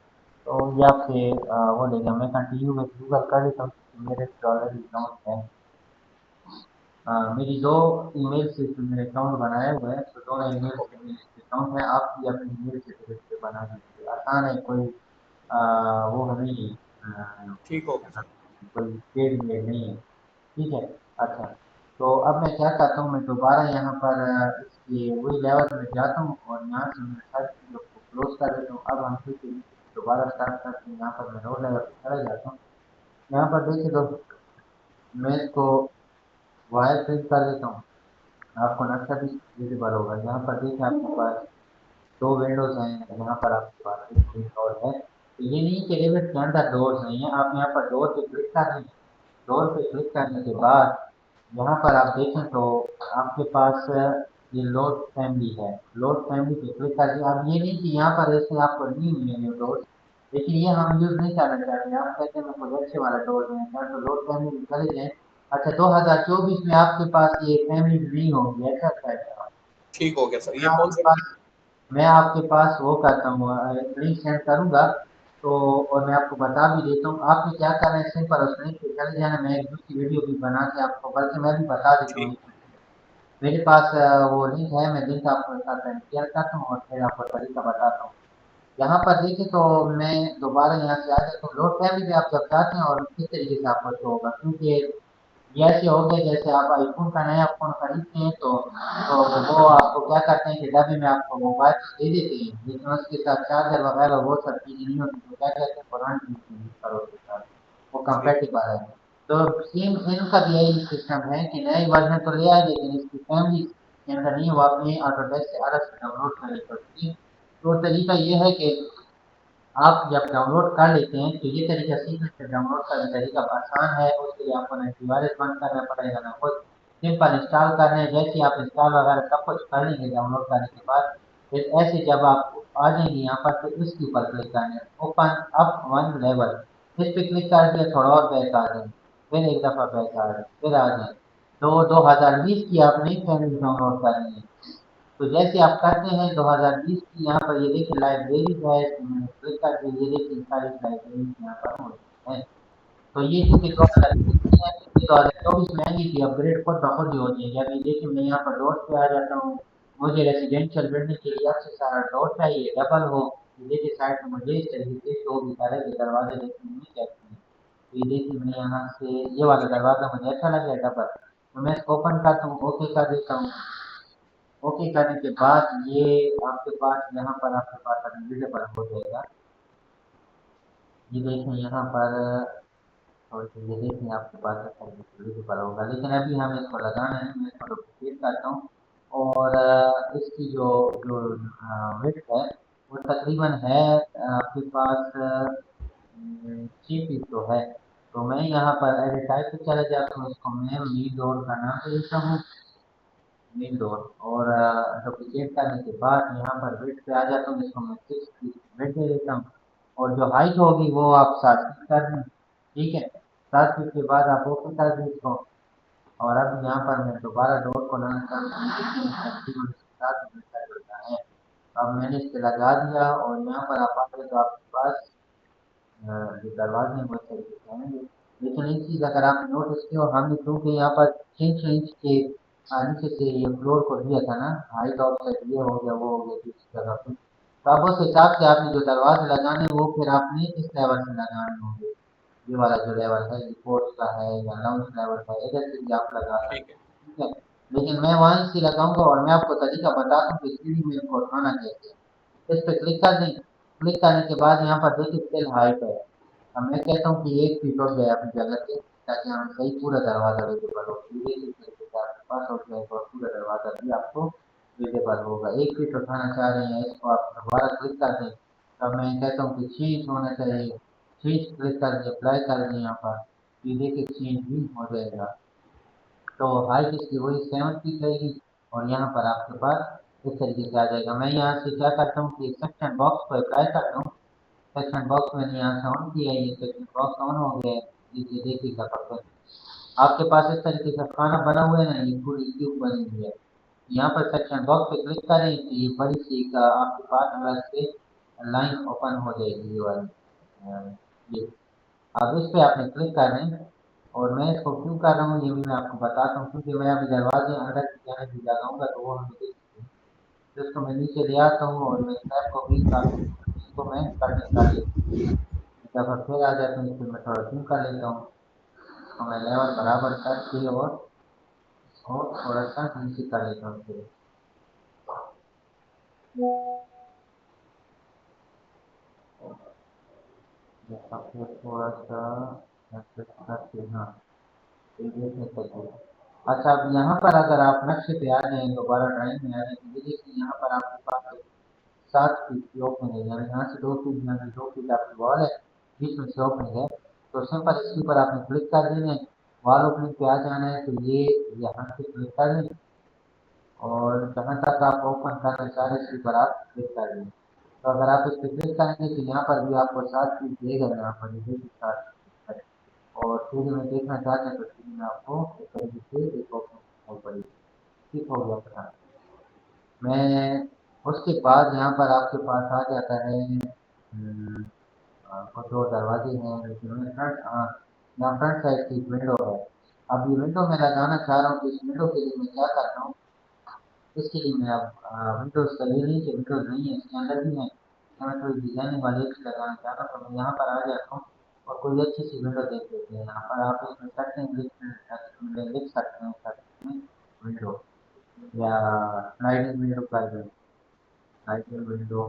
तो ये आपसे वो लेगा। मैं कंटिन्यू में गूगल कर लेता हूँ, मेरे ऑलरेडी अकाउंट है। मेरी दो ईमेल से मैंने अकाउंट बनाया हुआ है, तो दोनों ईमेल से मेरे अकाउंट है। आप भी अपनी ईमेल से से बना दीजिए, आसान है, कोई वो नहीं है, ठीक हो क्या गया सर। कहते हैं, कोई पेड ईमेल नहीं है, ठीक है। अच्छा, तो अब मैं क्या करता हूँ, मैं दोबारा यहाँ पर इसके वही लेवल में जाता हूँ और यहाँ से मैं सारी चीज़ों को क्लोज कर देता हूँ। अब हम फिर से दोबारा स्टार्ट करते हैं, यहाँ पर मैं रो लेवल पर चला जाता हूँ। यहाँ पर देखिए दोस्तों, मैं इसको वायर प्रिंट कर देता हूँ, आपको नक्शा भी विजिबल होगा। यहाँ पर देखिए आपके पास दो विंडोज हैं, यहाँ पर आपके पास एक विंडोज है। तो ये नहीं कि रिविट के अंदर डोर्स नहीं है, आप यहाँ पर डोर पे क्लिक कर दें। डोर पे क्लिक करने के बाद यहाँ पर आप देखें तो आपके पास ये लोड फैमिली है, लोड फैमिली पे क्लिक कर दिया। अब ये नहीं कि यहाँ पर ऐसे आपको नहीं मिलेंगे डोर, लेकिन ये हम यूज नहीं करना चाहते। आप कहते हैं मेरे को अच्छे वाला डोर में है, तो लोड फैमिली में चले जाए। अच्छा, 2024 में आपके पास ये फैमिली नहीं होगी, ऐसा है। ठीक हो गया सर, मैं ये कौन आपके सा? पास मैं आपके पास वो करता हूँ, लिंक सेंड करूंगा। तो और मैं आपको बता भी देता हूँ, आपने क्या करना है, सिंपल उस लिंक पे चले जाना। मैं एक दूसरी वीडियो भी बना के आपको, बल्कि मैं भी बता देता हूँ, ठीक। मेरे पास वो लिंक है, मैं लिंक आपको साथ में शेयर करता हूँ और फिर आपको तरीका बताता हूँ। यहाँ पर देखिए, तो मैं दोबारा यहाँ से आ जाता हूँ। लोड फैमिली पे आप जब जाते हैं और किस तरीके से आपको शो होगा, क्योंकि ये ऐसे हो गया जैसे आप आईफोन का नया फोन खरीदते हैं तो वो आपको क्या करते हैं कि डब्बे में आपको मोबाइल दे देते हैं, लेकिन उसके साथ चार्जर वगैरह वो सब चीजें नहीं होती, तो क्या कहते हैं पुरानी यूज करो के साथ, वो ठीक। कंपेटेबल है। तो सेम इनका भी यही सिस्टम है कि नई वर्जन तो ले आए, लेकिन इसकी फैमिली के अंदर नहीं, वो अपने ऑटोडेस्क से अलग से डाउनलोड करनी पड़ती है। तो तरीका ये है कि आप जब डाउनलोड कर लेते हैं तो ये तरीका सीखने से डाउनलोड का तरीका आसान है। उसके लिए आपको ना एंटीवायरस बंद करना पड़ेगा ना कुछ, सिंपल इंस्टॉल करना है। जैसे ही आप इंस्टॉल वगैरह सब कुछ कर लेंगे डाउनलोड करने के बाद, फिर ऐसे जब आप आ जाएंगे यहाँ पर, तो इसके ऊपर क्लिक करना है, ओपन अप वन लेवल, इस पे क्लिक कर दिया, थोड़ा और बैक आ जाए, फिर एक दफा बैक आ जाए, फिर आ जाए। तो 2020 की आपने फैमिली डाउनलोड करनी है। तो जैसे आप करते हैं 2020 की, यहाँ पर ये देखिए लाइब्रेरी है, इसमें क्लिक करके ये देखिए सारी लाइब्रेरी यहाँ पर मौजूद है। तो ये चूंकि 2020 की है, 2024 में आएंगी थी, अपग्रेड खुद ब खुद ही हो जाएगी। अभी देखिए मैं यहाँ पर डॉट पे आ जाता हूँ, मुझे रेजिडेंशियल बिल्डिंग के लिए अच्छे सारा डॉट चाहिए, डबल हो। ये देखिए साइड में मुझे इस तरीके से शो भी करेंगे दरवाजे, देखने में कैसे हैं। तो ये देखिए मैं यहाँ से, ये वाला दरवाजा मुझे अच्छा लग गया डबल, तो मैं इसको ओपन करता हूँ, ओके कर देता हूँ। ओके करने के बाद ये आपके पास यहाँ पर आपके पास अभी विजिबल हो जाएगा। ये देखें यहाँ पर और ये देखिए आपके पास विजिबल होगा, लेकिन अभी हम इसको लगाना है, मैं इसको डुप्लीकेट करता हूँ। और इसकी जो जो विड्थ है वो तकरीबन है आपके पास 6 फीट तो है। तो मैं यहाँ पर एडिट टाइप पे चला जाता हूँ, इसको मैं मीड डोर का नाम दे देता हूँ, मीड डोर। और डुप्लीकेट करने के बाद यहाँ पर विड्थ पे आ जाता हूँ, इसको मैं 6 फीट विड्थ दे देता हूँ। और जो हाइट होगी वो आप 7 फीट कर दें, ठीक है। 7 फीट के बाद आप ओके कर दें इसको। और अब यहाँ पर मैं दोबारा डोर को लॉन्च करता हूँ, तकरीबन 7 मिनट का चलता है। अब मैंने इस पे लगा दिया और यहाँ पर आप आगे तो आपके पास जो दरवाजे हैं वो इस तरीके से आएंगे। लेकिन एक चीज़ अगर आपने नोटिस की, और हमने क्योंकि यहाँ पर 6 इंच के नीचे से ये फ्लोर को दिया था ना, हाइट ऑफ सेट ये हो गया वो हो गया दूसरी जगह पे, तो अब उस हिसाब से आपने जो दरवाजे लगाने वो फिर आपने इस लेवल से लगाने होंगे। ये वाला जो लेवल है ये कोर्स का है या लाउंज लेवल का, इधर से भी आप लगा ठीक सकते है। हैं, ठीक है। लेकिन मैं वहीं से लगाऊंगा और मैं आपको तरीका बताता हूँ कि सीढ़ी में इनको उठाना कैसे है। इस पे क्लिक कर दें, क्लिक करने के बाद यहाँ पर देखिए फिल हाइट है। अब मैं कहता हूँ कि 1 फीट उठ जाए अपनी जगह से, ताकि हमें सही पूरा दरवाजा विजिबल हो। ये इस तरीके से आपके पास उठ जाएगा और पूरा दरवाजा भी आपको विजिबल होगा। 1 फीट उठाना चाह रहे हैं, इसको आप दोबारा क्लिक कर दें। तो मैं कहता हूँ कि 6 इंच होना चाहिए, 6 इंच क्लिक कर दिया, अप्लाई कर दें यहाँ पर, ये देखिए 6 इंच भी हो जाएगा। तो हाइट इसकी वही 7 फीट रहेगी। और यहाँ पर आपके पास इस तरीके से आ जाएगा। मैं यहाँ से क्या करता हूँ कि सेक्शन बॉक्स को अप्लाई करता हूँ। सेक्शन बॉक्स मैंने यहाँ से ऑन किया है, ये सेक्शन बॉक्स ऑन हो गया है, ये देखिएगा परफेक्ट। आपके पास इस तरीके से खाना बना हुआ है ना, ये पूरी क्यूब बनी हुई है। यहाँ पर सेक्शन बॉक्स पे क्लिक करें तो ये बड़ी सी एक आपके पास अलग से लाइन ओपन हो जाएगी, ये वाली ये। अब इस पे आपने क्लिक करना है। और मैं इसको क्यों कर रहा हूँ ये भी मैं आपको बताता हूँ, क्योंकि मैं अभी दरवाजे अंदर की जाने भी लगाऊंगा तो वो हमें देखेंगे। तो इसको मैं नीचे ले आता हूँ और मैं स्लैब को भी इसको मैं कटिंग कर लेता हूँ। जब हम फिर आ जाते हैं इसको मैं थोड़ा जूम कर लेता हूँ, तो मैं लेवल बराबर करके और इसको थोड़ा सा नीचे कर लेता हूँ फिर। जैसा फिर थोड़ा सा ऐसे करके, हाँ ये देखने चाहिए। अच्छा अब यहाँ पर अगर आप नक्शे पे आ जाएं, दोबारा ड्राइंग में आ जाए, तो ये देखिए यहाँ पर आपके पास 7 फीट की ओपनिंग है, यानी यहाँ से 2 फीट, यहाँ से 2 फीट आपकी वॉल है, बीच में से ओपनिंग है। तो सिंपल इसके ऊपर आपने क्लिक कर देना है, वॉल ओपनिंग पे आ जाना है, तो ये यहाँ से क्लिक कर दें और जहाँ तक आप ओपन करना चाह रहे हैं इसके ऊपर आप क्लिक कर दें। तो अगर आप इस पर क्लिक करेंगे तो यहाँ पर भी आपको 7 फीट देगा, यहाँ पर ये देखिए 7 फीट है। और थ्री में देखना चाहते हैं तो थ्री में आपको इस तरीके से एक ऑप्शन दिखाई पड़ेगी, ठीक हो गया पता। मैं उसके बाद यहाँ पर आपके पास आ जाता है कुछ और दरवाजे हैं, लेकिन मैं फ्रंट, हाँ यहाँ फ्रंट साइड की विंडो है। अब ये विंडो मैं लगाना चाह रहा हूँ, तो इस विंडो के लिए मैं क्या करता हूँ, इसके लिए मैं अब विंडोज का ये नहीं कि विंडोज नहीं है, इसके अंदर भी है, तो मैं थोड़ी डिजाइनिंग वाली अच्छी लगाना चाहता हूँ, तो मैं यहाँ पर आ जाता हूँ और कोई अच्छी सी विंडो देख लेते हैं। यहाँ पर आप इसमें सेटिंग लिख सकते हैं, सेटिंग विंडो या स्लाइडिंग विंडो कर दें, स्लाइडिंग विंडो,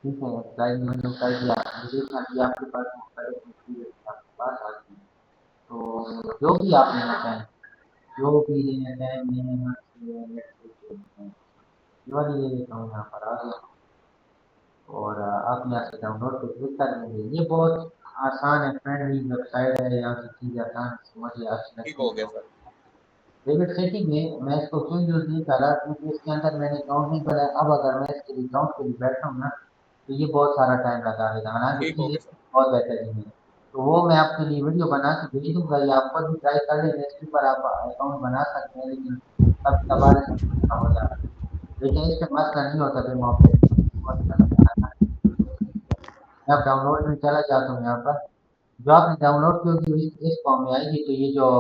ठीक है। स्लाइडिंग विंडो कर दिया, ये देखना कि आपके पास मुख्तलिफ मटेरियल आपके पास आती है। तो जो भी आप लेना चाहें, जो भी लेना चाहें, मैं यहाँ से ये वाली ले लेता हूँ, यहाँ पर आ गया। और आप यहाँ से डाउनलोड पे क्लिक कर देंगे। ये बहुत आसान है, फ्रेंडली वेबसाइट है, यहाँ से चीज़ आसान समझिए अच्छी ठीक लगती हो है गया तो। सर। डेबिट सेटिंग में मैं इसको क्यों यूज़ नहीं कर रहा, क्योंकि इसके अंदर मैंने अकाउंट नहीं बनाया। अब अगर मैं इसके लिए अकाउंट के लिए बैठा हूँ ना, तो ये बहुत सारा टाइम लगा देगा, हालांकि ठीक हो चीज़ें गया सर। बहुत बेहतरीन है। तो वो मैं आपके लिए वीडियो बना के भेज दूंगा, ये आप खुद भी ट्राई कर लेंगे, इसके ऊपर आप अकाउंट बना सकते हैं। लेकिन कभी कभार इसमें मसला हो जाता है, लेकिन इसमें मसला नहीं होता फिर मौके मैं अब डाउनलोड में चला जाता हूँ। यहाँ पर जो आपने डाउनलोड की होगी इस फॉर्म में आएगी, तो ये जो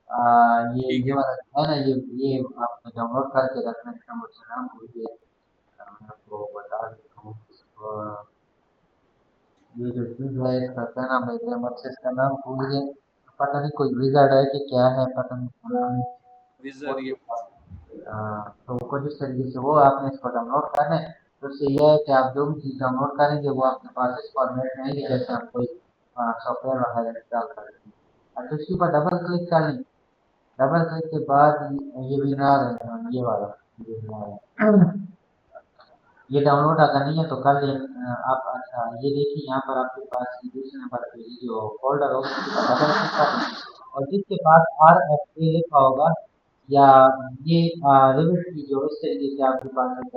ठीक ये है। वाला है ना, ये आपने डाउनलोड करके रखना है। मुझसे नाम भूलिए, मैं आपको बता देता हूँ। ये जो चीज़ है इसका क्या नाम है, मुझसे इसका नाम भूलिए, पता नहीं कोई विजार्ड है कि क्या है, पता नहीं सुना नहीं। वो विजर ये। तो कुछ इस तरीके से वो आपने इसको डाउनलोड करना है। तो उससे यह है कि आप जो भी चीज़ डाउनलोड करेंगे वो आपके पास इस फॉर्मेट में आएगी, जैसे आप कोई सॉफ्टवेयर वगैरह इंस्टॉल कर लें। अच्छा, उसके ऊपर डबल क्लिक कर लें। डबल क्लिक के बाद ये विनार है, ये वाला, ये विनार है। ये डाउनलोड अगर नहीं है तो कर लें। आप अच्छा ये देखिए, यहाँ पर आपके पास दूसरे नंबर पे ये जो फोल्डर होगा उसके ऊपर डबल क्लिक कर लें, और जिसके पास RFA लिखा होगा या ये रिविट की जो इस तरीके से आपके पास एक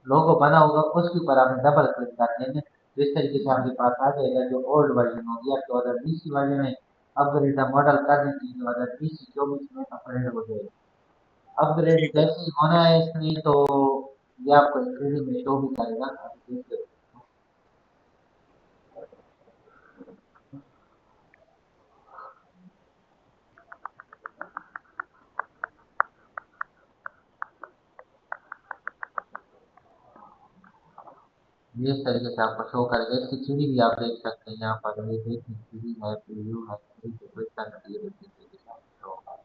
लोगो बना होगा उसके ऊपर आपने डबल क्लिक कर देना। तो इस तरीके से आपके पास आ जाएगा जो ओल्ड वर्जन हो गया। 2020 वर्जन में अपग्रेड मॉडल कर देंगे, 2020-24 में अपग्रेड हो जाएगा। अपग्रेड ठीक हो जैसे ही होना है इसमें तो ये आपको स्क्रीन में शो भी करेगा, आप देख सकते हो। ये इस तरीके से आपको शो करेगा। इसकी सीढ़ी भी आप देख सकते हैं, यहाँ पर ये देखिए सीढ़ी है, प्रीव्यू है, सीढ़ी को क्लिक करने के लिए देखिए इस तरीके से आपको show होगा।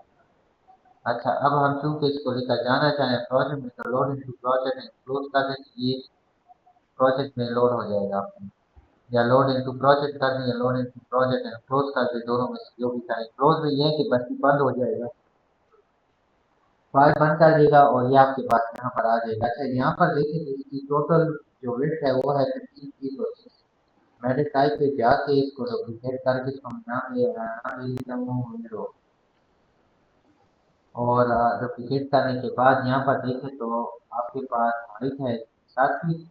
अच्छा, अब हम चूंकि इसको लेकर जाना चाहें प्रोजेक्ट में तो load into project and close कर दें, ये प्रोजेक्ट में लोड हो जाएगा आपको। या लोड इनटू प्रोजेक्ट कर दें या load into project and close कर दें, दोनों में से जो भी करें। क्लोज में ये है कि बस बंद हो जाएगा, फाइल बंद कर देगा और ये आपके पास यहाँ पर आ जाएगा। अच्छा, यहाँ पर देखिए तो इसकी टोटल जो वेट है वो है 15 किलो। मैंने टाइप पे जाके इसको डुप्लीकेट करके इसको हम यहाँ ले लेता हूँ और डुप्लीकेट करने के बाद यहाँ पर देखें तो आपके पास हाइट है 7 फीट,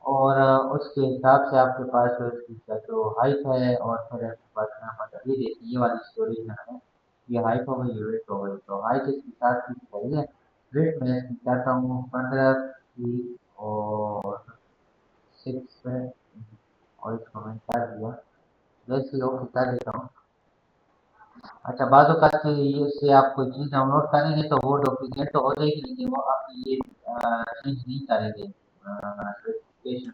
और उसके हिसाब से आपके पास जो इसकी जो हाइट है और फिर आपके पास यहाँ पर ये देखिए ये वाली स्टोरेज यहाँ है। ये हाइट हो गई, ये वेट हो गई, तो हाइट इसकी 7 फीट सही है। वेट मैं इसकी चाहता हूँ 15 फीट और 6 है, और इसको मैं कर दिया। जैसे ओके कर देता हूँ। अच्छा, बाज़ औक़ात से ये से आप कोई चीज़ डाउनलोड करेंगे तो वो डुप्लीकेट तो हो जाएगी, लेकिन वो आपकी ये चेंज नहीं करेंगे स्पेसिफिकेशन,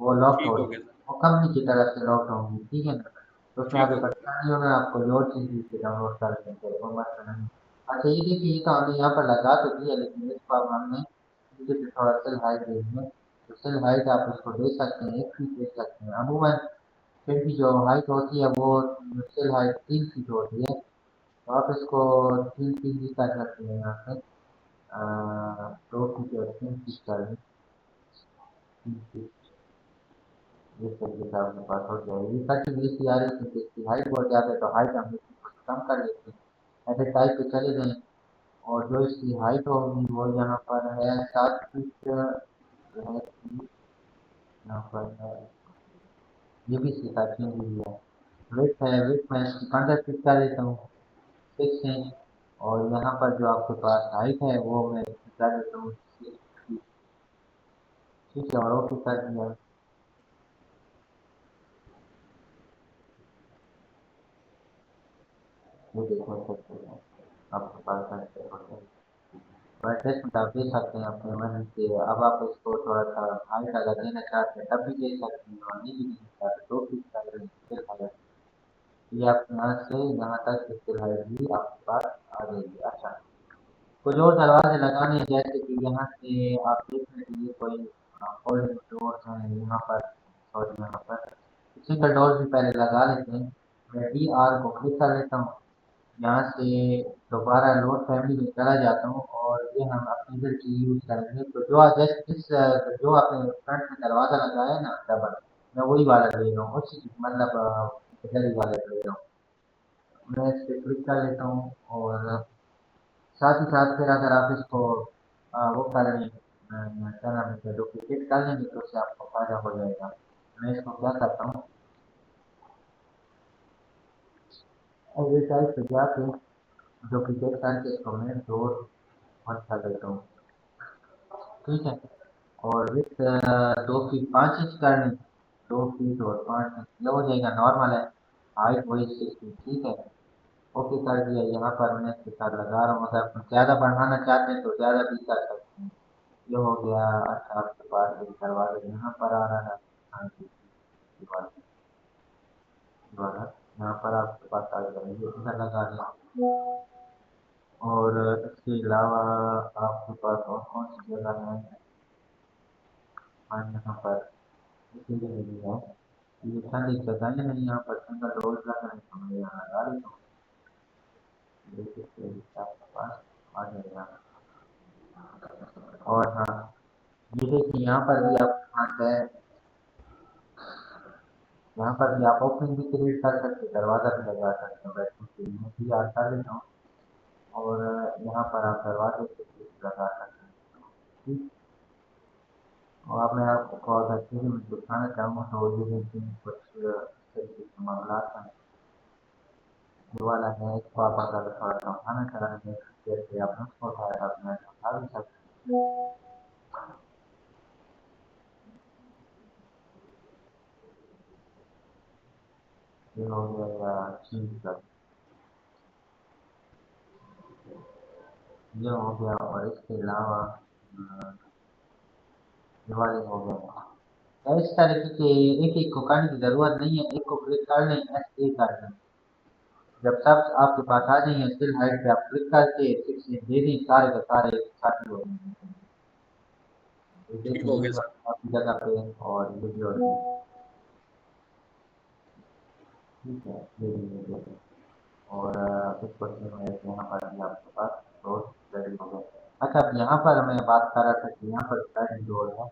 वो लॉक ठीक हो हो जाएगी, गया सर। वो कंपनी की तरफ से लॉक होंगी, ठीक है ना? तो उसमें ठीक आपको हो गया। परेशानी होना, आपको जो और चीज़ भी डाउनलोड कर देंगे वो मसला नहीं। अच्छा, ये देखिए ये तो हमने यहाँ पर लगा तो दिया, लेकिन इसको अब हमने नीचे से थोड़ा सेल हाइट देंगे, तो सेल हाइट आप इसको दे सकते हैं, 1 फीट दे सकते हैं। अमूमन फिर की जो हाइट होती है वो सेल हाइट 3 फीट होती है, तो आप इसको 3 फीट भी कर सकते हैं यहाँ पे। 2 फीट और 3 फीट कर लें, 3 फीट इस तरीके से आपके पास हो जाएगी। ये कटिंग इसकी आ रही है क्योंकि इसकी हाइट बहुत ज़्यादा है, तो हाइट हम इसकी कुछ कम कर लेते हैं। ऐसे टाइप पे चले जाएं और जो इसकी हाइट होगी वो यहाँ पर है 7 फीट जो है इसकी, यहाँ पर है, ये भी इसके साथ चेंज हुई है। विड्थ है, विड्थ मैं इसकी 15 फीट कर देता हूँ, 6 इंच, और यहाँ पर जो आपके पास हाइट है वो मैं इसकी कर देता हूँ 6 फीट। ठीक है, और ओके कर दिया। ये देखो सकते हैं आपके पास ऐसे होते हैं। और एडजस्टमेंट आप दे सकते हैं अपने मन से। अब आप इसको थोड़ा सा हाइट अगर देना चाहते हैं तब भी दे सकते हैं, और नहीं भी देना चाहते 2 फीट कर दें फिर हाइट। ये आप यहाँ से यहाँ तक इसके हाइट भी आपके पास आ जाएगी। अच्छा, कुछ और दरवाजे लगाने हैं, जैसे कि यहाँ से आप देख रहे हैं ये कोई फोल्डिंग डोर्स हैं यहाँ पर, और यहाँ पर सिंगल डोर भी पहले लगा लेते हैं। मैं DR को क्लिक कर लेता हूँ, यहाँ से दोबारा लोड फैमिली में चला जाता हूँ, और ये हम अपनी इधर की यूज़ करेंगे। तो जो आज जिस जो आपने फ्रंट में दरवाज़ा लगाया है ना डबल, मैं वही वाला ले रहा हूँ, उसी मतलब इधर ही वाला ले रहा हूँ। मैं इस पर क्लिक कर लेता हूँ, और साथ ही साथ फिर अगर आप इसको वो कर लें, क्या नाम है, डुप्लीकेट कर लेंगे तो उससे आपको फ़ायदा हो जाएगा। मैं इसको क्या करता हूँ, और ये टाइप पे जाके डुप्लीकेट करके इसको मैं डोर बंद कर देता हूँ, ठीक है। और विथ 2 फीट 5 इंच कर लें, 2 फीट और 5 इंच ये हो जाएगा, नॉर्मल है। हाइट वही 6 फीट, ठीक है। ओके कर दिया। यहाँ पर मैं इसके साथ लगा रहा हूँ, अगर आप ज़्यादा बढ़ाना चाहते हैं तो ज़्यादा भी कर सकते हैं। ये हो गया। अच्छा, आपके पास एक दरवाजा यहाँ पर आ रहा है, हाँ जी, दीवार दीवार यहाँ पर आपके पास आ जाएगी, इधर लगा दें। और इसके अलावा आपके पास और कौन सी जगह है, हाँ यहाँ पर इसीलिए भी है। ये ठंड एक जगह नहीं, यहाँ पर सिंगल रोड लगा है, तो मैं यहाँ लगा लेता हूँ। देखिए आपके पास आ जाएगा। और हाँ, ये देखिए यहाँ पर भी आप पास है, यहाँ पर भी आप ओपनिंग भी क्रिएट कर सकते हैं, दरवाजा भी लगा सकते हैं बैठने के लिए। मैं भी आज कर लेता हूँ। और यहाँ पर आप दरवाजे से भी लगा सकते हैं। ठीक। और अब मैं आपको अगर चीज़ें में दिखाना चाहूँ तो ये देखिए कुछ इस तरीके के मामला हैं। ये वाला है, इसको आप अगर थोड़ा सा उठाना चाहेंगे, जैसे आप उसको उठाया अपना उठा भी सकते हैं। ये हो गया या चीज का, ये हो गया। और इसके अलावा ये वाले हो गए। तो इस तरीके के एक एक को करने की जरूरत नहीं है, एक को क्लिक कर लें, ऐसे ही कर लें। जब सब आपके पास आ जाएंगे फिल हाइट पे आप क्लिक करके फिक्स दे दें, सारे के सारे साथ ही हो जाएंगे। तो ठीक देखिए हो ये गया भी सर। आपकी जगह पे और ये भी हो जाएगा। ठीक है, ये भी हो गया। और कुछ क्वेश्चन है यहाँ पर भी आपके पास बहुत रेडी हो गए। अच्छा, अब यहाँ पर मैं बात कर रहा था कि यहाँ पर स्लाइडिंग डोर है।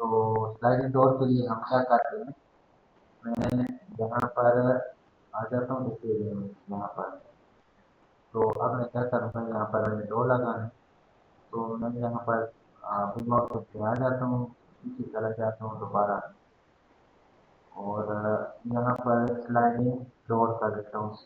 तो स्लाइडिंग डोर के लिए हम क्या करते हैं, मैं यहाँ पर आ जाता हूँ, देखिए यहाँ पर। तो अब मैं क्या करूँगा, यहाँ पर मैंने डोर लगाना है, तो मैं यहाँ पर बिल ऑप्शन पे आ जाता हूँ, पीछे चला जाता हूँ दोबारा। और यहाँ पर स्लाइडिंग डोर कर देता हूँ।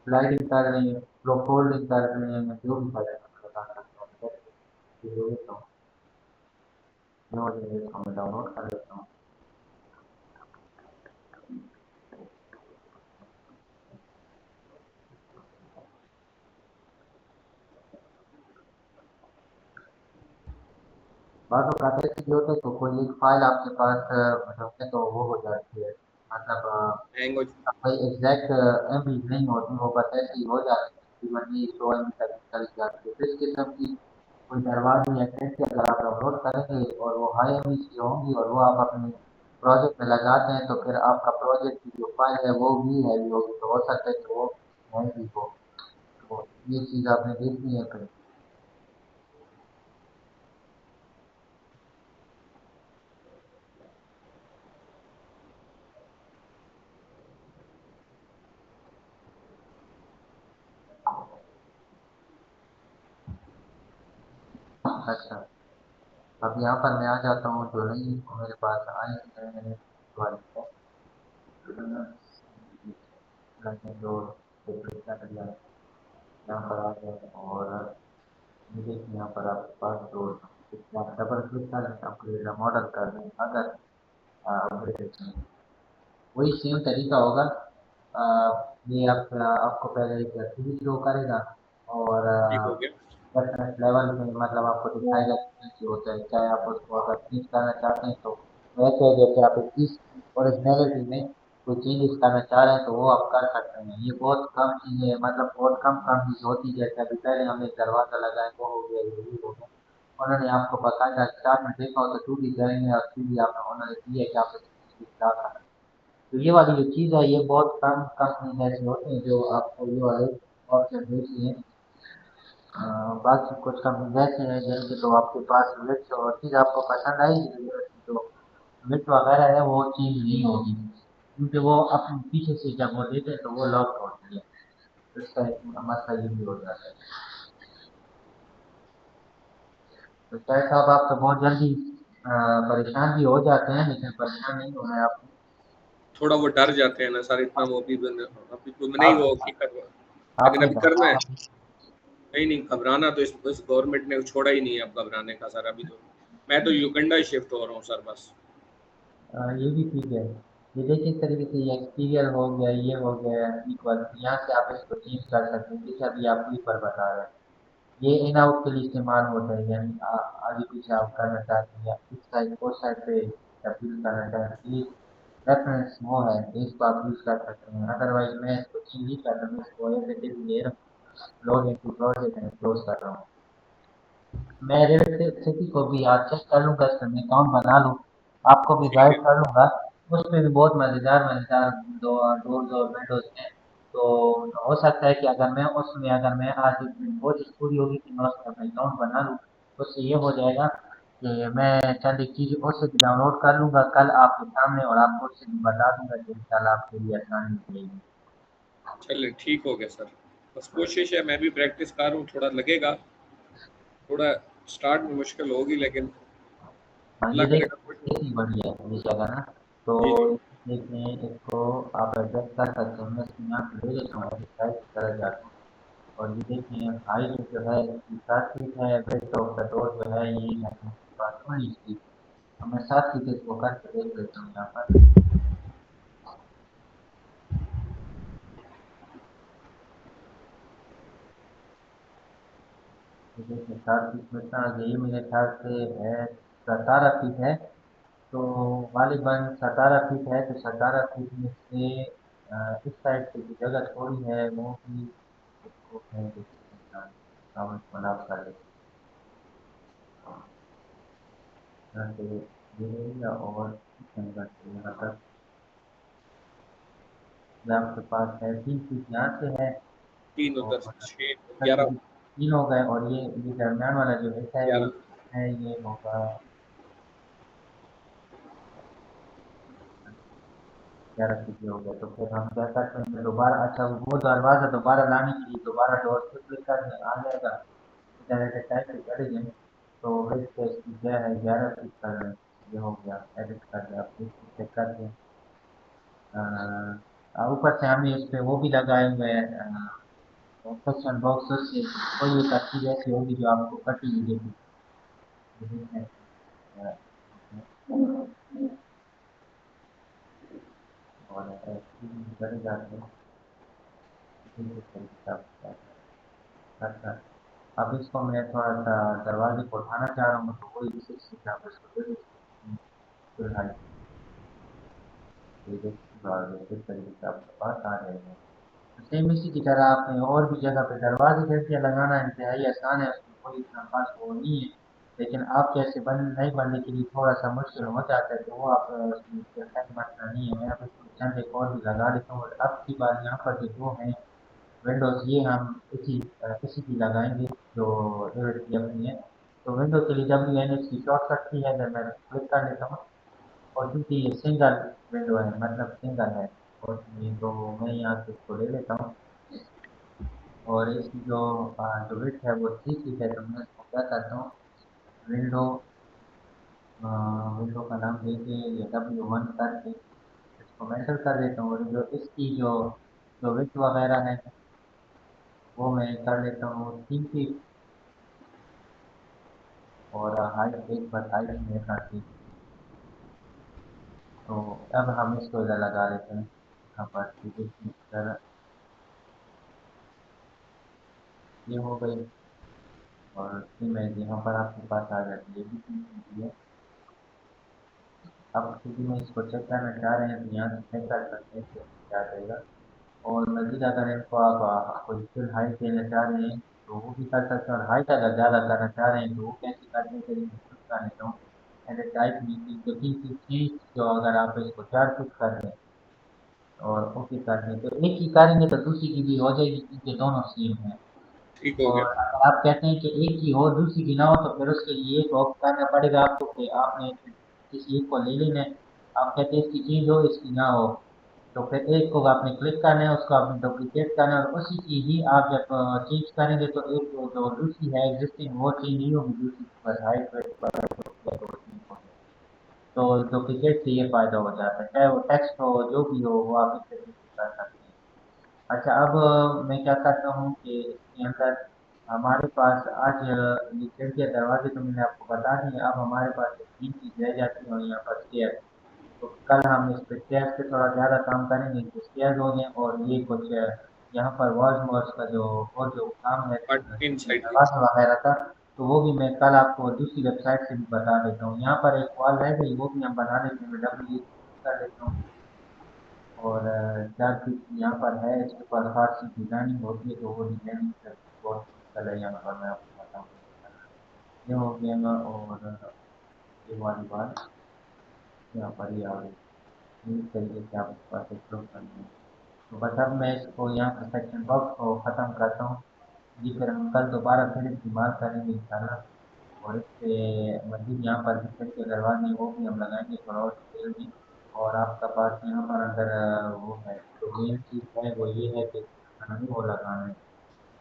स्लाइडिंग कर रहे हैं, फ्लो फोल्डिंग कर रहे हैं, जो भी कर रहे हैं बता सकते हैं। जो लेता हूँ, जो इसको मैं डाउनलोड कर लेता हूँ। बातों का ऐसे भी होता है, तो कोई एक फाइल आपके पास मतलब है तो वो हो जाती है, मतलब हैंग हो। कोई एग्जैक्ट एम बी नहीं होती, वो बस ऐसे ही हो जाती है, तकरीबन ये 100 MB तक चल जाती है। तो इस किस्म की कोई दरवाजे या कैसे अगर आप डाउनलोड करेंगे और वो हाई एम बी की होंगी और वो आप अपने प्रोजेक्ट में लगाते हैं, तो फिर आपका प्रोजेक्ट की जो फाइल है वो भी हैवी होगी, तो हो सकता है कि वो महंगी हो। तो ये चीज़ आपने देखनी है फिर। अच्छा, अब यहाँ पर मैं आ जाता हूँ, जो नहीं मेरे पास आई है मैंने वाली है, जो कर दिया, यहाँ पर आ गए। और ये देखिए यहाँ पर आपके पास जो आप डबल क्लिक कर लें, अपग्रेड मॉडल कर लें, अगर अपग्रेड वही सेम तरीका होगा। ये आपको पहले एक सीरीज शो करेगा और ठीक हो गया। रेफरेंस लेवल में मतलब आपको दिखाएगा कि होता है, चाहे आप उसको अगर चेंज करना चाहते हैं तो वैसे है, जैसे आप इस ओरिजिनलिटी में कोई चेंजेस करना चाह रहे हैं तो वो आप कर सकते हैं। ये बहुत कम चीज़ें, मतलब बहुत कम चीज़ होती है, जैसे अभी पहले हमने एक दरवाजा लगाया वो हो गया, ये भी हो गया। उन्होंने आपको बताया स्टार्ट में देखा हो तो 2D ड्राइंग में और 3D आपने उन्होंने दी है कि आप इसमें ला सकते हैं। तो ये वाली जो चीज़ है ये बहुत कम कंपनी ऐसे होते हैं जो आपको ये वाले ऑप्शन देती हैं। बाकी कुछ कंपनी ऐसे हैं जिनके तो आपके पास लिस्ट और चीज़ आपको पसंद आएगी, जो लिस्ट वगैरह है वो चीज़ नहीं होगी, क्योंकि वो अपने पीछे से जब वो देते हैं तो वो लॉक होती है। तो इसका एक मसला ये भी हो जाता है। तो शायद साहब आप तो बहुत जल्दी परेशान भी हो जाते हैं, लेकिन परेशान नहीं होना है आपको। थोड़ा वो डर जाते हैं ना सर, इतना वो अभी तो नहीं आप वो हकीकत हुआ। आप लेकिन नहीं अभी करना है। घबराना। नहीं नहीं, घबराना तो इस गवर्नमेंट ने छोड़ा ही नहीं है अब घबराने का सर। अभी तो मैं तो युगंडा ही शिफ्ट हो रहा हूँ सर बस। ये भी ठीक है। ये देखिए इस तरीके से ये एक्सटीरियर हो गया, ये हो गया इक्वल, यहाँ से आप इसको चेंज कर सकते हैं, जैसे अभी आप ई पर बता रहे हैं। ये इन आउट के लिए इस्तेमाल होता है, यानी आगे पीछे आप करना चाहते हैं या इस साइड उस साइड पे तब्दील करना चाहते हैं, ये रेफरेंस वो है, तो इसको आप यूज कर सकते हैं। अदरवाइज मैं इसको चेंज नहीं कर रहा हूँ, इसको एज इट इज ले रहा हूँ, log in to project and close कर रहा हूँ। मैं रेलवे सिटी को भी आज चेक कर लूँगा, इसमें मैं अकाउंट बना लूँ, आपको भी ठीक गाइड है। कर लूँगा। उसमें भी बहुत मज़ेदार मज़ेदार दो डोर्स और विंडोज़ हैं। तो हो सकता है कि अगर मैं आज कोशिश पूरी होगी कि मैं उसमें अपना अकाउंट बना लूँ, तो उससे ये हो जाएगा कि मैं चंद एक चीज़ें उससे भी डाउनलोड कर लूँगा कल आपके सामने, और आपको उससे भी बता दूँगा कि इंशाल्लाह आपके लिए आसानी हो जाएगी। चलिए ठीक हो गया सर। बस कोशिश है, मैं भी प्रैक्टिस कर रहा हूँ, थोड़ा लगेगा, थोड़ा स्टार्ट में मुश्किल होगी, लेकिन हाँ, अल्लाह ये करेगा कुछ। देखिए बढ़िया है ये जगह ना। तो जी, जी। देखें इसको, आप एडजस्ट कर सकते हैं, मैं इसको यहाँ पे ले लेता हूँ, साइज की तरह जाता हूँ। और ये देखिए हाइट जो है इसकी 7 फीट है, ब्रेथ ऑफ द डोर जो है ये है आपके पास 20 फीट। तो मैं 7 फीट इसको करके देख लेता हूँ यहाँ पर। ये देखिए 7 फीट में इतना ये मेरे ख्याल से है 17 फीट है। तो गालिबन 17 फीट है, तो 17 फीट में से इस साइड से जो जगह छोड़ी है वो भी इसको है हम इसको नाप कर लेते हैं। यहाँ से ये एरिया और किचन का से यहाँ तक ये आपके पास है 3 फीट यहाँ से है। 3 उधर और से 6 11 तकरीबन 3 हो गए, और ये दरमियान वाला जो हिस्सा है 11। ये होगा 11 फीट हो गया। तो फिर हम क्या करते हैं दोबारा, अच्छा वो दरवाज़ा दोबारा लाने के लिए दोबारा डोर पे क्लिक करने आ जाएगा, डायरेक्ट टाइप पे चले जाएं। तो वेट पे इसकी क्या है 11 फीट कर, ये हो गया एडिट कर दिया, आप चेक कर दें। ऊपर से हमने इस पे वो भी लगाए हुए हैं क्वेश्चन बॉक्स से, कोई एक अच्छी ऐसी होगी जो आपको कटी हुई दिखेगी। और कर जाते हैं। अच्छा, अब इसको मैं थोड़ा सा दरवाजे को उठाना चाह रहा हूँ, तो वही आप इसको दे दीजिए। फिर हाई ये देखिए किस तरीके से आपके पास आ रहे हैं। सेम इसी की तरह आपने और भी जगह पे दरवाजे खिड़कियाँ लगाना इंतहाई आसान है, उसमें कोई इतना खास वो नहीं है। लेकिन आप जैसे नए बनने के लिए थोड़ा सा मुश्किल हो जाता है, तो वो आप उसमें मसला नहीं है। मैं अब इसको चंद एक और भी लगा लेता हूँ, और अब की बार यहाँ पर जो दो हैं विंडोज़ ये हम इसी की लगाएंगे जो रेवट की अपनी है। तो विंडो के लिए WNS की शॉर्टकट की है, अगर मैं क्लिक कर लेता हूँ, और क्योंकि ये सिंगल विंडो है मतलब सिंगल है, और ये तो मैं यहाँ से इसको ले लेता हूँ। और इसकी जो विड्थ है वो 3 फीट है, तो मैं इसको क्या करता हूँ विंडो विंडो का नाम देके ये W1 करके इसको मेंशन कर देता हूँ, और जो इसकी जो विड्थ वगैरह है वो मैं कर लेता हूँ 3 फीट। और हाइट एक बार हाइट में काफी। तो अब हम इसको इधर लगा देते हैं यहाँ पर, ठीक है इधर ये हो गई। और इमेज यहाँ पर आपके पास आ जाती है, ये भी 3 फीट है। अब क्योंकि मैं इसको चेक करना चाह रहे हैं, तो यहाँ से चेक कर सकते हैं कि क्या रहेगा। और मजीद अगर इनको आप कोई फिल हाइट देना चाह रहे हैं तो वो भी कर सकते हैं, और हाइट अगर ज़्यादा करना चाह रहे हैं तो वो कैसे करते हैं, चलिए मैं खुद कर लेता हूँ। ऐसे टाइप में इसको 3 फीट चेंज, जो अगर आप इसको 4 फीट कर दें और ओके कर दें, तो एक की करेंगे तो दूसरी की भी हो जाएगी, क्योंकि दोनों सेम है। ठीक हो और गया। अगर आप कहते हैं कि एक की हो दूसरी की ना हो, तो फिर उसके लिए एक ऑफ करना पड़ेगा आपको कि आपने किसी एक को ले लेना है। आप कहते हैं इसकी चीज हो इसकी ना हो, तो फिर एक को आपने क्लिक करना है, उसको आपने डुप्लीकेट करना है, और उसी की ही आप जब चेंज करेंगे तो एक जो दूसरी है एग्जिस्टिंग वो चेंज नहीं होगी, दूसरी की बस हाइट वेट पर change होगी। तो डुप्लीकेट से ये फायदा हो जाता है, चाहे वो टेक्स्ट हो जो भी हो वो आप इस तरीके से कर सकते हैं। अच्छा, अब मैं क्या करता हूँ कि इसके अंदर हमारे पास आज ये खिड़कियाँ दरवाजे तो मैंने आपको बता दिए, अब हमारे पास एक 3 चीज़ रह जाती है, और यहाँ पर स्टेयर। तो कल हम इस पे स्टेयर्स पे थोड़ा ज़्यादा काम करेंगे कि स्टेयर्स हो जाएं, और ये कुछ यहाँ पर वॉल्स मॉल्स का जो और जो काम है बट इन साइड की। दरवाजा वगैरह का, तो वो भी मैं कल आपको दूसरी वेबसाइट से भी बता देता हूँ। यहाँ पर एक वॉल रह गई, वो भी हम बना देते हैं, मैं W कर देता हूँ। और 4 फीट यहाँ पर है, इसके ऊपर फारसी डिजाइनिंग होती है, तो वो डिजाइनिंग बहुत मुश्किल है यहाँ पर, मैं आपको बताऊँ। ये हो गया और ये वाली बात यहाँ पर ही आ गई। इस तरीके से आपके पास एक ग्रुप करना है। तो बस अब मैं इसको यहाँ पर सेक्शन बॉक्स को ख़त्म करता हूँ जी। फिर हम कल दोबारा फिर इस्तेमाल करेंगे इंशाल्लाह। और इससे मज़ीद यहाँ पर जिस तरीके करवाने वो भी हम लगाएंगे थोड़ा और डिटेल में। और आपका पास यहाँ पर अगर वो है तो मेन चीज़ है वो ये है कि हमें वो लगाना है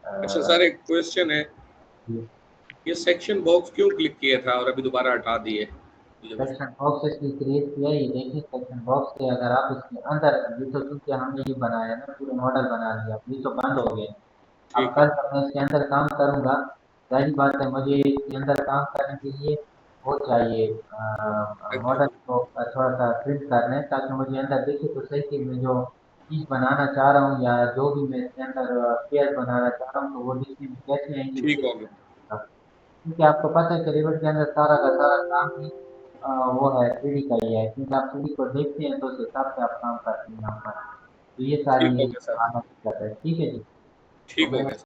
अच्छा सर, एक क्वेश्चन है, ये ये सेक्शन बॉक्स क्यों क्लिक किया था और अभी दोबारा हटा दिए? ये बस सेक्शन बॉक्स इसलिए क्रिएट किया है। ये देखिए सेक्शन बॉक्स के अगर आप इसके अंदर ये तो चूंकि हमने ये बनाया ना पूरा मॉडल बना लिया ये तो बंद हो गया। अब ठीक है, कल जब मैं इसके अंदर काम करूंगा जाहिर बात है मुझे इसके अंदर काम करने के लिए वो चाहिए अच्छा मॉडल को थोड़ा सा प्रिंट करना है ताकि मुझे अंदर देखे तो सही कि मैं जो चीज़ बनाना चाह रहा हूँ या जो भी मैं इसके अंदर पेयर बनाना चाह रहा हूँ तो वो दिखने में कैसे आएंगे ठीक ये हो गया, क्योंकि आपको पता है कि रिवर के अंदर सारा का सारा काम ही वो है 3D का ही है क्योंकि आप 3D को देखते हैं तो उस हिसाब से आप काम करते हैं यहाँ पर। तो ये ठीक हो सारी गया सर, आना दिक्कत है। ठीक है जी। तो ठीक हो मैं गया।